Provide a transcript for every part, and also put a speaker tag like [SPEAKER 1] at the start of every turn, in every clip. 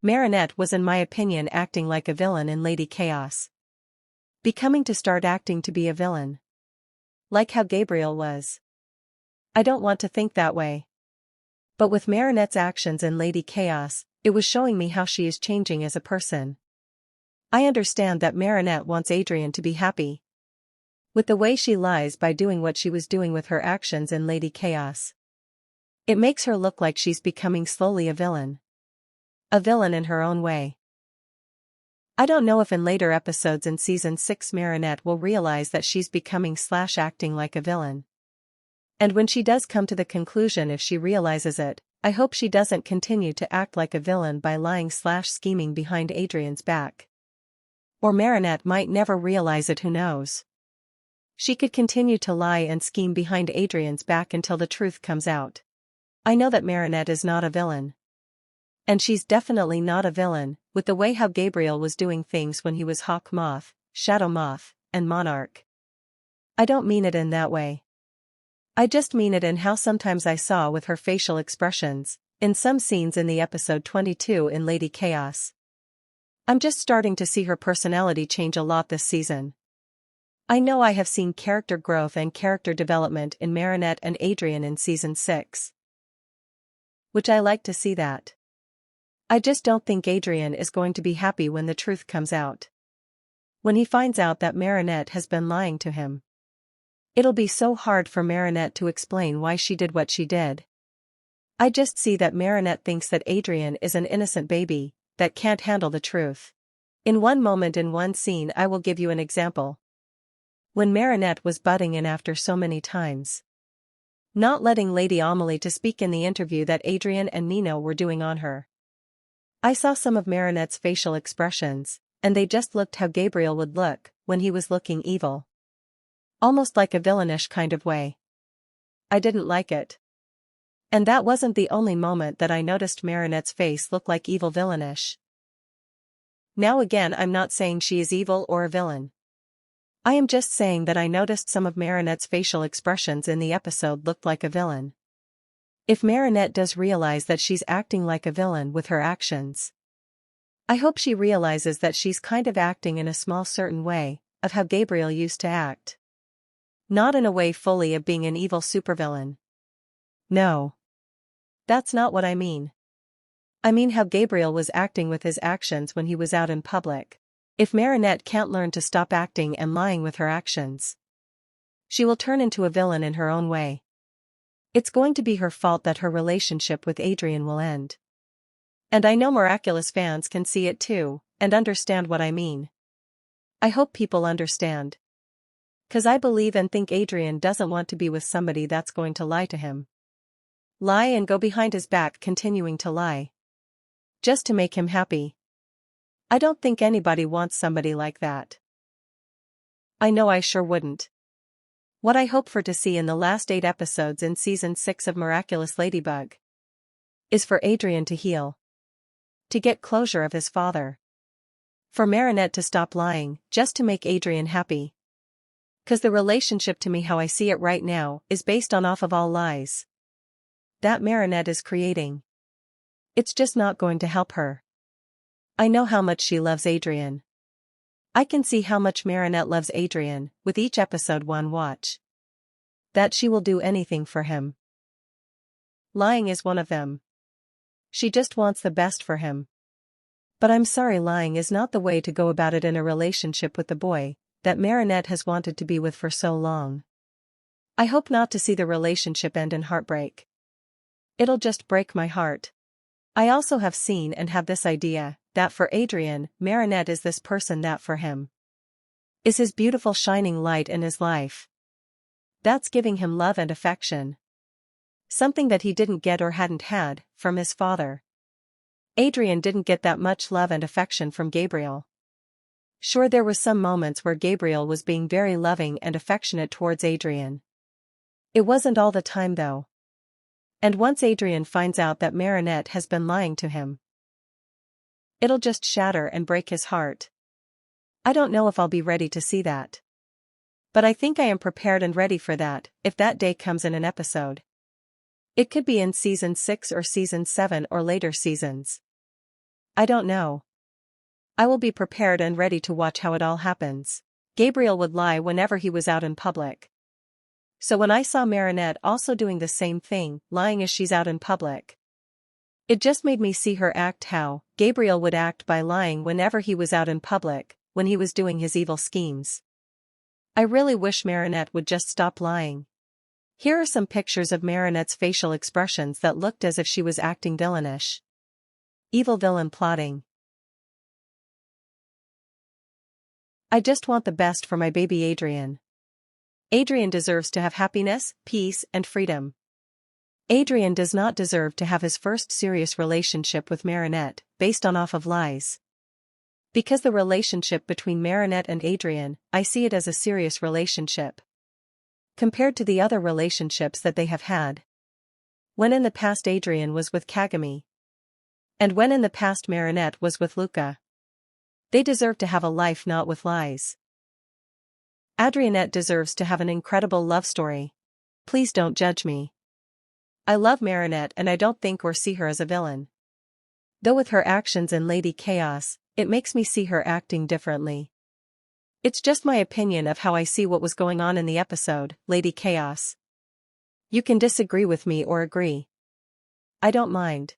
[SPEAKER 1] Marinette was in my opinion acting like a villain in Lady Chaos. Becoming to start acting to be a villain. Like how Gabriel was. I don't want to think that way. But with Marinette's actions in Lady Chaos, it was showing me how she is changing as a person. I understand that Marinette wants Adrien to be happy. With the way she lies by doing what she was doing with her actions in Lady Chaos. It makes her look like she's becoming slowly a villain. A villain in her own way. I don't know if in later episodes in Season 6 Marinette will realize that she's becoming/acting like a villain. And when she does come to the conclusion, if she realizes it, I hope she doesn't continue to act like a villain by lying/scheming behind Adrien's back. Or Marinette might never realize it, who knows. She could continue to lie and scheme behind Adrien's back until the truth comes out. I know that Marinette is not a villain. And she's definitely not a villain, with the way how Gabriel was doing things when he was Hawk Moth, Shadow Moth, and Monarch. I don't mean it in that way. I just mean it in how sometimes I saw with her facial expressions, in some scenes in the episode 22 in Lady Chaos. I'm just starting to see her personality change a lot this season. I know I have seen character growth and character development in Marinette and Adrien in Season 6. Which I like to see that. I just don't think Adrien is going to be happy when the truth comes out. When he finds out that Marinette has been lying to him. It'll be so hard for Marinette to explain why she did what she did. I just see that Marinette thinks that Adrien is an innocent baby, that can't handle the truth. In one moment in one scene I will give you an example. When Marinette was butting in after so many times. Not letting Lady Amelie to speak in the interview that Adrien and Nino were doing on her. I saw some of Marinette's facial expressions, and they just looked how Gabriel would look when he was looking evil. Almost like a villainish kind of way. I didn't like it. And that wasn't the only moment that I noticed Marinette's face look like evil villainish. Now again, I'm not saying she is evil or a villain. I am just saying that I noticed some of Marinette's facial expressions in the episode looked like a villain. If Marinette does realize that she's acting like a villain with her actions, I hope she realizes that she's kind of acting in a small certain way, of how Gabriel used to act. Not in a way fully of being an evil supervillain. No. That's not what I mean. I mean how Gabriel was acting with his actions when he was out in public. If Marinette can't learn to stop acting and lying with her actions, she will turn into a villain in her own way. It's going to be her fault that her relationship with Adrien will end. And I know Miraculous fans can see it too, and understand what I mean. I hope people understand. 'Cause I believe and think Adrien doesn't want to be with somebody that's going to lie to him. Lie and go behind his back continuing to lie. Just to make him happy. I don't think anybody wants somebody like that. I know I sure wouldn't. What I hope for to see in the last 8 episodes in Season 6 of Miraculous Ladybug is for Adrien to heal. To get closure of his father. For Marinette to stop lying, just to make Adrien happy. 'Cause the relationship to me how I see it right now is based on off of all lies that Marinette is creating. It's just not going to help her. I know how much she loves Adrien. I can see how much Marinette loves Adrien, with each episode one watch. That she will do anything for him. Lying is one of them. She just wants the best for him. But I'm sorry, lying is not the way to go about it in a relationship with the boy that Marinette has wanted to be with for so long. I hope not to see the relationship end in heartbreak. It'll just break my heart. I also have seen and have this idea that for Adrien, Marinette is this person that for him is his beautiful shining light in his life. That's giving him love and affection. Something that he didn't get or hadn't had from his father. Adrien didn't get that much love and affection from Gabriel. Sure, there were some moments where Gabriel was being very loving and affectionate towards Adrien. It wasn't all the time though. And once Adrien finds out that Marinette has been lying to him, it'll just shatter and break his heart. I don't know if I'll be ready to see that. But I think I am prepared and ready for that, if that day comes in an episode. It could be in Season 6 or Season 7 or later seasons. I don't know. I will be prepared and ready to watch how it all happens. Gabriel would lie whenever he was out in public. So when I saw Marinette also doing the same thing, lying as she's out in public, it just made me see her act how Gabriel would act by lying whenever he was out in public, when he was doing his evil schemes. I really wish Marinette would just stop lying. Here are some pictures of Marinette's facial expressions that looked as if she was acting villainish. Evil villain plotting. I just want the best for my baby Adrien. Adrien deserves to have happiness, peace, and freedom. Adrien does not deserve to have his first serious relationship with Marinette, based on off of lies. Because the relationship between Marinette and Adrien, I see it as a serious relationship. Compared to the other relationships that they have had. When in the past Adrien was with Kagami. And when in the past Marinette was with Luca. They deserve to have a life not with lies. Adrienette deserves to have an incredible love story. Please don't judge me. I love Marinette and I don't think or see her as a villain. Though with her actions in Lady Chaos, it makes me see her acting differently. It's just my opinion of how I see what was going on in the episode, Lady Chaos. You can disagree with me or agree. I don't mind.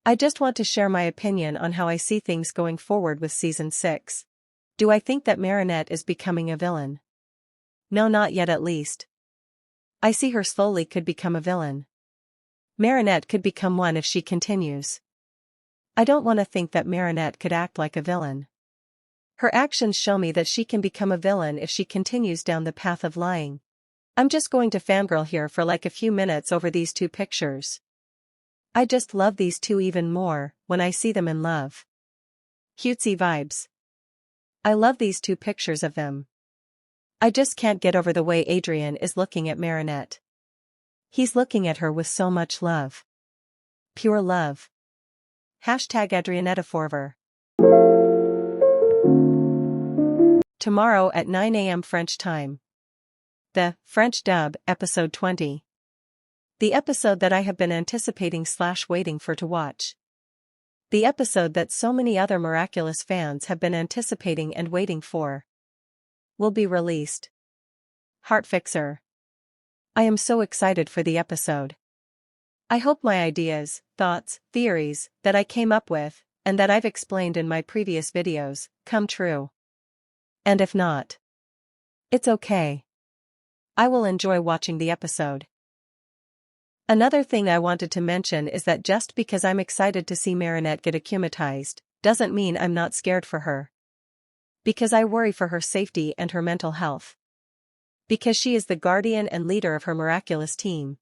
[SPEAKER 1] I just want to share my opinion on how I see things going forward with Season 6. Do I think that Marinette is becoming a villain? No, not yet at least. I see her slowly could become a villain. Marinette could become one if she continues. I don't want to think that Marinette could act like a villain. Her actions show me that she can become a villain if she continues down the path of lying. I'm just going to fangirl here for like a few minutes over these two pictures. I just love these two even more when I see them in love. Cutesy vibes. I love these two pictures of them. I just can't get over the way Adrien is looking at Marinette. He's looking at her with so much love. Pure love. #adrienettedupaincheng. Tomorrow at 9 a.m. French time. The French dub, episode 20. The episode that I have been anticipating/waiting for to watch. The episode that so many other Miraculous fans have been anticipating and waiting for. Will be released. Heartfixer. I am so excited for the episode. I hope my ideas, thoughts, theories, that I came up with, and that I've explained in my previous videos, come true. And if not, it's okay. I will enjoy watching the episode. Another thing I wanted to mention is that just because I'm excited to see Marinette get akumatized, doesn't mean I'm not scared for her. Because I worry for her safety and her mental health. Because she is the guardian and leader of her Miraculous team.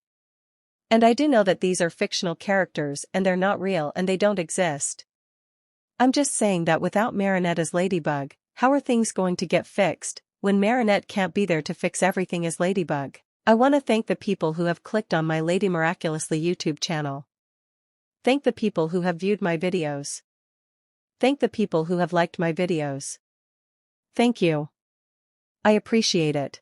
[SPEAKER 1] And I do know that these are fictional characters and they're not real and they don't exist. I'm just saying that without Marinette as Ladybug, how are things going to get fixed, when Marinette can't be there to fix everything as Ladybug? I want to thank the people who have clicked on my Lady Miraculously YouTube channel. Thank the people who have viewed my videos. Thank the people who have liked my videos. Thank you. I appreciate it.